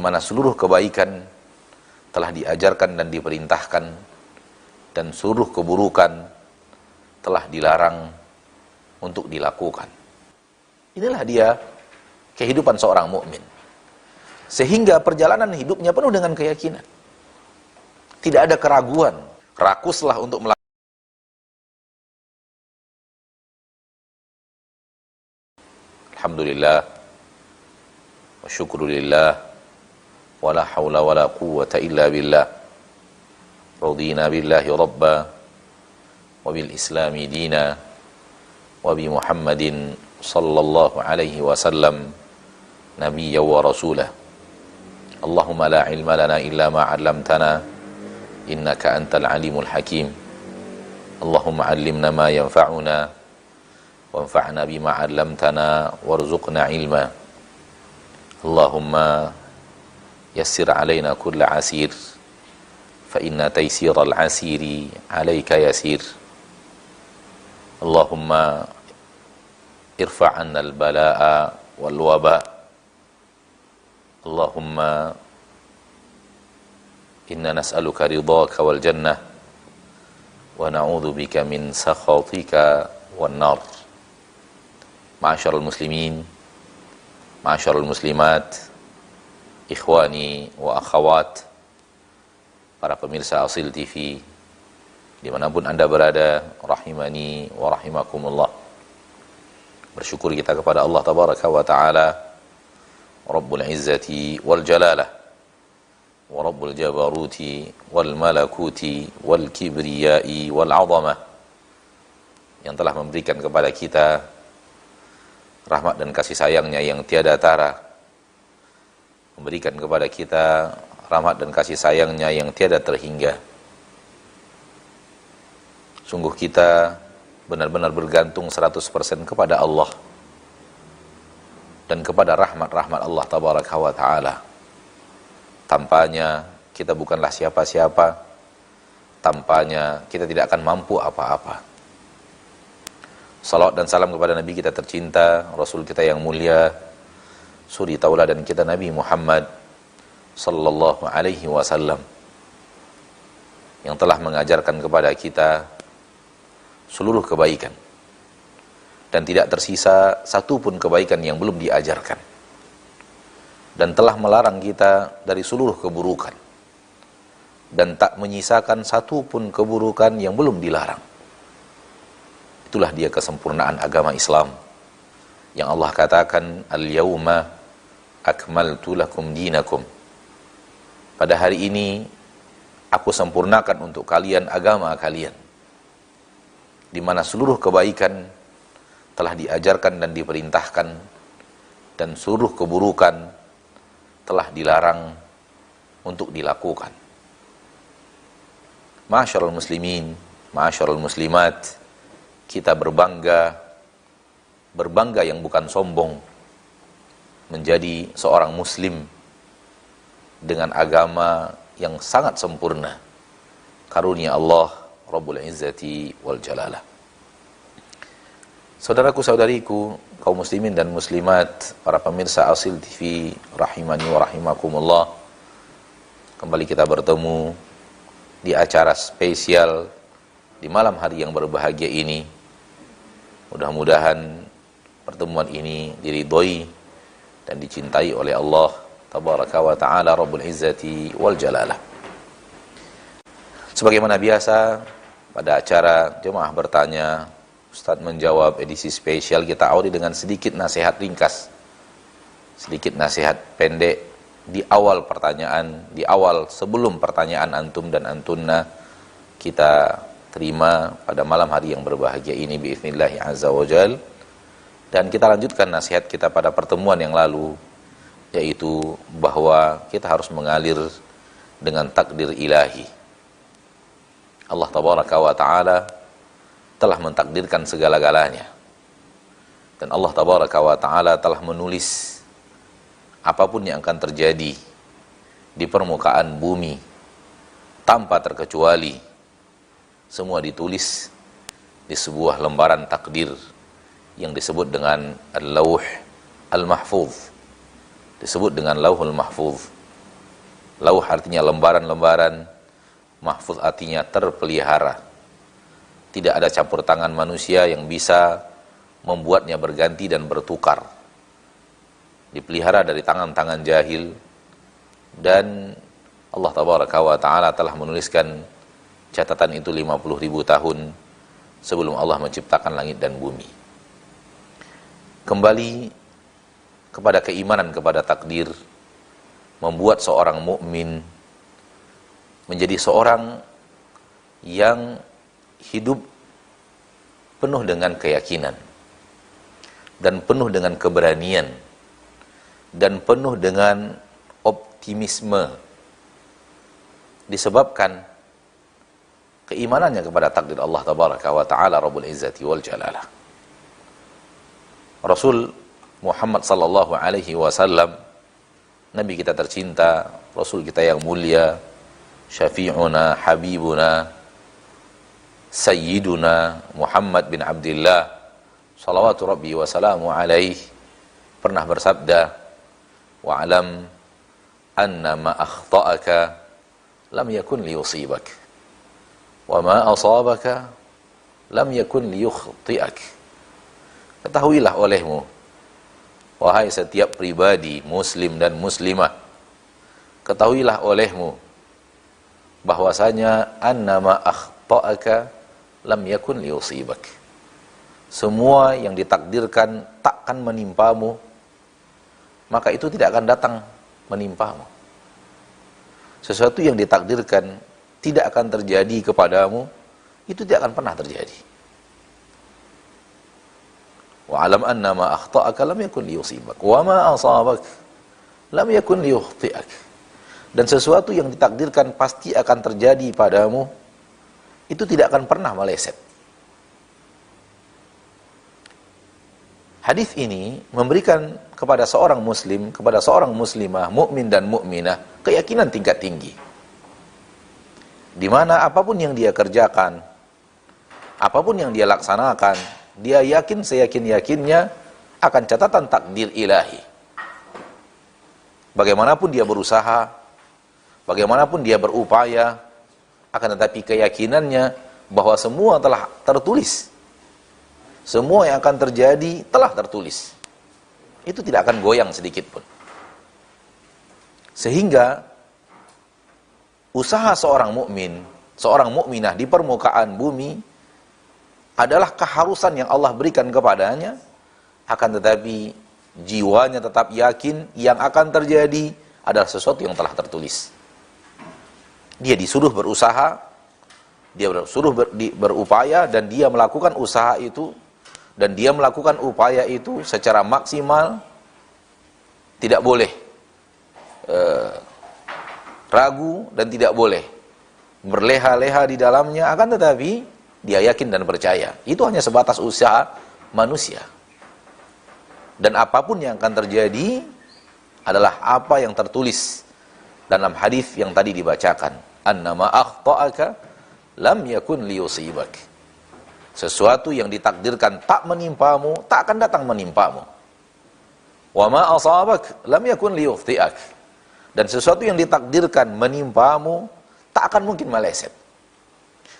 mana seluruh kebaikan telah diajarkan dan diperintahkan, dan seluruh keburukan telah dilarang untuk dilakukan. Inilah dia kehidupan seorang mukmin. Sehingga perjalanan hidupnya penuh dengan keyakinan. Tidak ada keraguan. Rakuslah untuk melakukan. Alhamdulillah wa syukrulillah wa la hawla wa la quwwata illa billah. Radina billahi rabba wa bil islami dina wa bi Muhammadin sallallahu alaihi wasallam nabiyya wa rasulah. Allahumma la ilma lana illa ma 'allamtana innaka antal alimul hakim. Allahumma 'allimna ma yanfa'una wanfa'na bima 'allamtana warzuqna ilma. Allahumma yassir 'alaina kulla 'asir fa inna taysiral 'asiri 'alaika yasir. Allahumma irfa' 'anna al-balaa'a wal waba'. Allahumma inna nas'aluka ridhaka wal jannah wa na'udzu bika min sakhatika wan nar. Ma'asyiral muslimin, ma'asyiral muslimat, ikhwani wa akhawat, para pemirsa Asil TV dimanapun anda berada, rahimani wa rahimakumullah. Bersyukur kita kepada Allah tabaraka wa ta'ala, Rabbul Izzati wal Jalalah, wa Rabbul Jabaruti wal Malakuti wal Kibriyai wal Azamah, yang telah memberikan kepada kita rahmat dan kasih sayangnya yang tiada tara, memberikan kepada kita rahmat dan kasih sayangnya yang tiada terhingga. Sungguh kita benar-benar bergantung 100% kepada Allah dan kepada rahmat-rahmat Allah tabaraka wa ta'ala. Tanpanya kita bukanlah siapa-siapa, tanpanya kita tidak akan mampu apa-apa. Salawat dan salam kepada Nabi kita tercinta, Rasul kita yang mulia, suri tauladan kita Nabi Muhammad sallallahu alaihi wasallam, yang telah mengajarkan kepada kita seluruh kebaikan dan tidak tersisa satu pun kebaikan yang belum diajarkan, dan telah melarang kita dari seluruh keburukan dan tak menyisakan satu pun keburukan yang belum dilarang. Itulah dia kesempurnaan agama Islam yang Allah katakan, al-yawma akmaltu lakum dinakum. Pada hari ini aku sempurnakan untuk kalian agama kalian, di mana seluruh kebaikan telah diajarkan dan diperintahkan, dan seluruh keburukan telah dilarang untuk dilakukan. Ma'asyiral muslimin, ma'asyiral muslimat, kita berbangga yang bukan sombong, menjadi seorang muslim dengan agama yang sangat sempurna, karunia Allah Rabbul Izzati wal Jalalah. Saudaraku saudariku, kaum muslimin dan muslimat, para pemirsa Asil TV rahimani wa rahimakumullah, kembali kita bertemu di acara spesial di malam hari yang berbahagia ini. Mudah-mudahan pertemuan ini diridhoi dan dicintai oleh Allah tabaraka wa ta'ala Rabbul Izzati wal Jalalah. Sebagaimana biasa, pada acara Jemaah Bertanya, Ustaz Menjawab edisi spesial, kita awali dengan sedikit nasihat ringkas, sedikit nasihat pendek di awal pertanyaan, di awal sebelum pertanyaan antum dan antunna kita terima pada malam hari yang berbahagia ini biiznillah azza wajal. Dan kita lanjutkan nasihat kita pada pertemuan yang lalu, yaitu bahwa kita harus mengalir dengan takdir ilahi. Allah tabaraka wa ta'ala telah mentakdirkan segala-galanya, dan Allah tabaraka wa ta'ala telah menulis apapun yang akan terjadi di permukaan bumi tanpa terkecuali. Semua ditulis di sebuah lembaran takdir yang disebut dengan Al-Lawh Al-Mahfuz, disebut dengan Lauhul Mahfuz. Lauh artinya lembaran-lembaran, mahfuz artinya terpelihara. Tidak ada campur tangan manusia yang bisa membuatnya berganti dan bertukar. Dipelihara dari tangan-tangan jahil, dan Allah tabaraka wa ta'ala telah menuliskan catatan itu 50.000 tahun sebelum Allah menciptakan langit dan bumi. Kembali kepada keimanan kepada takdir membuat seorang mukmin menjadi seorang yang hidup penuh dengan keyakinan dan penuh dengan keberanian dan penuh dengan optimisme, disebabkan keimanannya kepada takdir Allah tabaraka wa ta'ala Rabbul Izzati wal Jalalah. Rasul Muhammad sallallahu alaihi wasallam, Nabi kita tercinta, Rasul kita yang mulia, syafi'una, habibuna, sayyiduna Muhammad bin Abdullah salawatu rabbi wa salamu alaihi, pernah bersabda, wa'alam anna ma akhta'aka lam yakun liyusibak wa ma asabaka lam yakun liyukhti'ak. Ketahuilah olehmu, wahai setiap pribadi muslim dan muslimah, ketahuilah olehmu bahwasanya annama akhta'aka lam yakun liyusibak. Semua yang ditakdirkan takkan menimpamu, maka itu tidak akan datang menimpamu. Sesuatu yang ditakdirkan tidak akan terjadi kepadamu, itu tidak akan pernah terjadi. Wa'alam anna ma akhta'aka lam yakun liyusibak wa ma asabak lam yakun liyukhti'ak. Dan sesuatu yang ditakdirkan pasti akan terjadi padamu, itu tidak akan pernah meleset. Hadis ini memberikan kepada seorang muslim, kepada seorang muslimah, mukmin dan mukminah, keyakinan tingkat tinggi, di mana apapun yang dia kerjakan, apapun yang dia laksanakan, dia yakin seyakin-yakinnya akan catatan takdir ilahi. Bagaimanapun dia berusaha, bagaimanapun dia berupaya, akan tetapi keyakinannya bahwa semua telah tertulis. Semua yang akan terjadi telah tertulis. Itu tidak akan goyang sedikit pun. Sehingga usaha seorang mukmin, seorang mukminah di permukaan bumi adalah keharusan yang Allah berikan kepadanya, akan tetapi jiwanya tetap yakin yang akan terjadi adalah sesuatu yang telah tertulis. Dia disuruh berusaha, dia disuruh berupaya, dan dia melakukan usaha itu, dan dia melakukan upaya itu secara maksimal, tidak boleh ragu dan tidak boleh berleha-leha di dalamnya, akan tetapi dia yakin dan percaya. Itu hanya sebatas usaha manusia. Dan apapun yang akan terjadi adalah apa yang tertulis dalam hadis yang tadi dibacakan. Annama akhta'aka lam yakun liyusibak. Sesuatu yang ditakdirkan tak menimpamu, tak akan datang menimpamu. Wa ma asabak lam yakun liyukhti'ak. Dan sesuatu yang ditakdirkan menimpamu, tak akan mungkin meleset.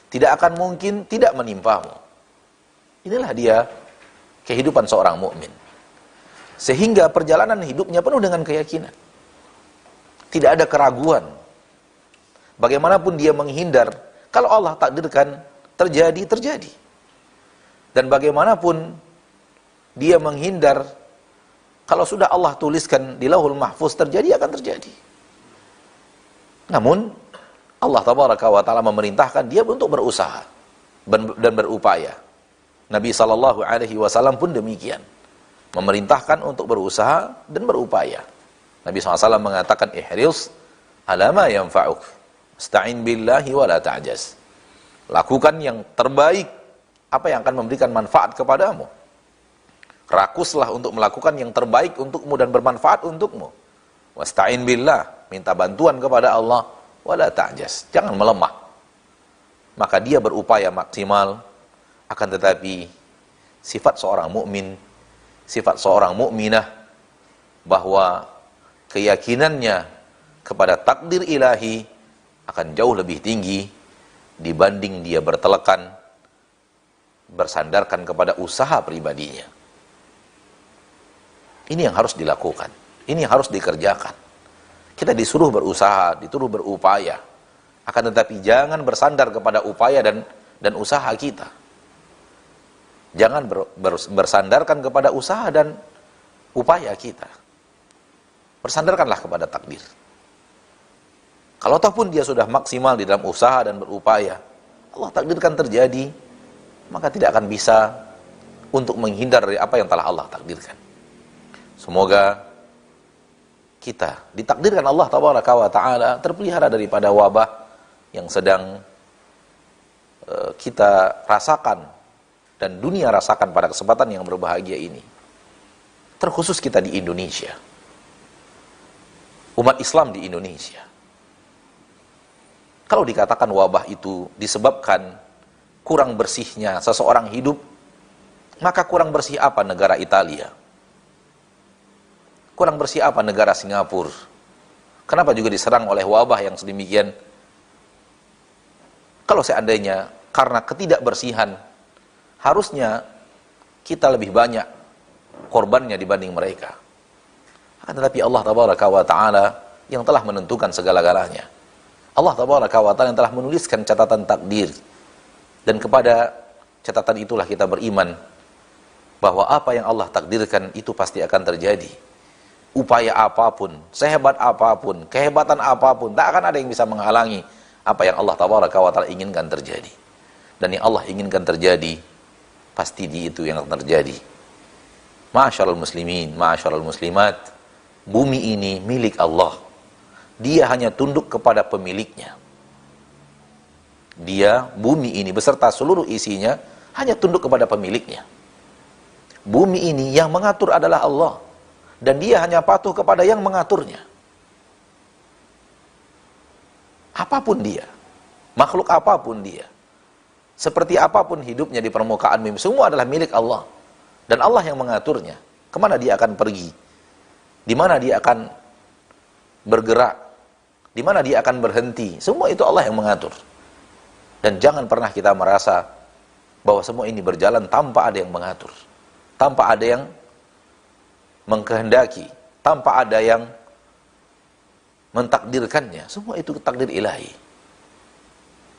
Tidak akan mungkin tidak menimpamu. Inilah dia kehidupan seorang mukmin. Sehingga perjalanan hidupnya penuh dengan keyakinan. Tidak ada keraguan. Bagaimanapun dia menghindar, kalau Allah takdirkan terjadi, terjadi. Dan bagaimanapun dia menghindar, kalau sudah Allah tuliskan di Lauhul Mahfuz terjadi, akan terjadi. Namun Allah tabaraka wa ta'ala memerintahkan dia untuk berusaha dan berupaya. Nabi sallallahu alaihi wasallam pun demikian, memerintahkan untuk berusaha dan berupaya. Nabi SAW mengatakan, ihris ala ma yanfa'uk, ista'in billahi wa la ta'jaz. Lakukan yang terbaik, apa yang akan memberikan manfaat kepadamu. Rakuslah untuk melakukan yang terbaik untukmu dan bermanfaat untukmu. Wasta'in billah, minta bantuan kepada Allah, wala ta'jaz, jangan melemah. Maka dia berupaya maksimal, akan tetapi sifat seorang mukmin, sifat seorang mukminah, bahwa keyakinannya kepada takdir ilahi akan jauh lebih tinggi dibanding dia bertelekan, bersandarkan kepada usaha pribadinya. Ini yang harus dilakukan, ini yang harus dikerjakan. Kita disuruh berusaha, disuruh berupaya, akan tetapi jangan bersandar kepada upaya dan usaha kita. Jangan bersandarkan kepada usaha dan upaya kita. Bersandarkanlah kepada takdir. Kalau ataupun dia sudah maksimal di dalam usaha dan berupaya, Allah takdirkan terjadi, maka tidak akan bisa untuk menghindar dari apa yang telah Allah takdirkan. Semoga kita ditakdirkan Allah tabaraka wa ta'ala terpelihara daripada wabah yang sedang kita rasakan dan dunia rasakan pada kesempatan yang berbahagia ini. Terkhusus kita di Indonesia, umat Islam di Indonesia. Kalau dikatakan wabah itu disebabkan kurang bersihnya seseorang hidup, maka kurang bersih apa negara Italia? Kurang bersih apa negara Singapura? Kenapa juga diserang oleh wabah yang sedemikian? Kalau seandainya karena ketidakbersihan, harusnya kita lebih banyak korbannya dibanding mereka. Tetapi Allah tabaraka wa ta'ala yang telah menentukan segala-galanya. Allah tabaraka wa ta'ala yang telah menuliskan catatan takdir. Dan kepada catatan itulah kita beriman bahwa apa yang Allah takdirkan itu pasti akan terjadi. Upaya apapun, sehebat apapun, kehebatan apapun, tak akan ada yang bisa menghalangi apa yang Allah tabaraka wa ta'ala inginkan terjadi. Dan yang Allah inginkan terjadi, pasti itu yang akan terjadi. Ma'asyiral muslimin, ma'asyiral muslimat, bumi ini milik Allah. Dia hanya tunduk kepada pemiliknya. Dia, bumi ini beserta seluruh isinya, hanya tunduk kepada pemiliknya. Bumi ini yang mengatur adalah Allah. Dan dia hanya patuh kepada yang mengaturnya. Apapun dia, makhluk apapun dia, seperti apapun hidupnya di permukaan bumi, semua adalah milik Allah. Dan Allah yang mengaturnya. Kemana dia akan pergi? Di mana dia akan bergerak? Di mana dia akan berhenti? Semua itu Allah yang mengatur. Dan jangan pernah kita merasa bahwa semua ini berjalan tanpa ada yang mengatur, tanpa ada yang mengkehendaki, tanpa ada yang mentakdirkannya. Semua itu takdir ilahi.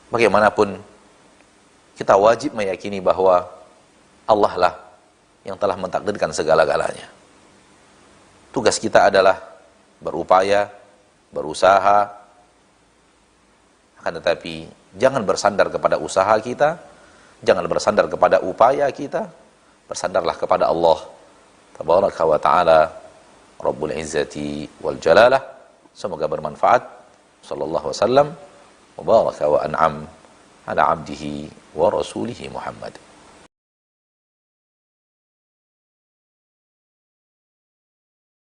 Bagaimanapun, kita wajib meyakini bahwa Allah lah yang telah mentakdirkan segala-galanya. Tugas kita adalah berupaya, berusaha, akan tetapi jangan bersandar kepada usaha kita, jangan bersandar kepada upaya kita, bersandarlah kepada Allah tabaraka wa ta'ala Rabbul Izzati wal Jalalah. Semoga bermanfaat. Sallallahu wasallam wa baraka wa an'am ala abdihi wa rasulihi Muhammad.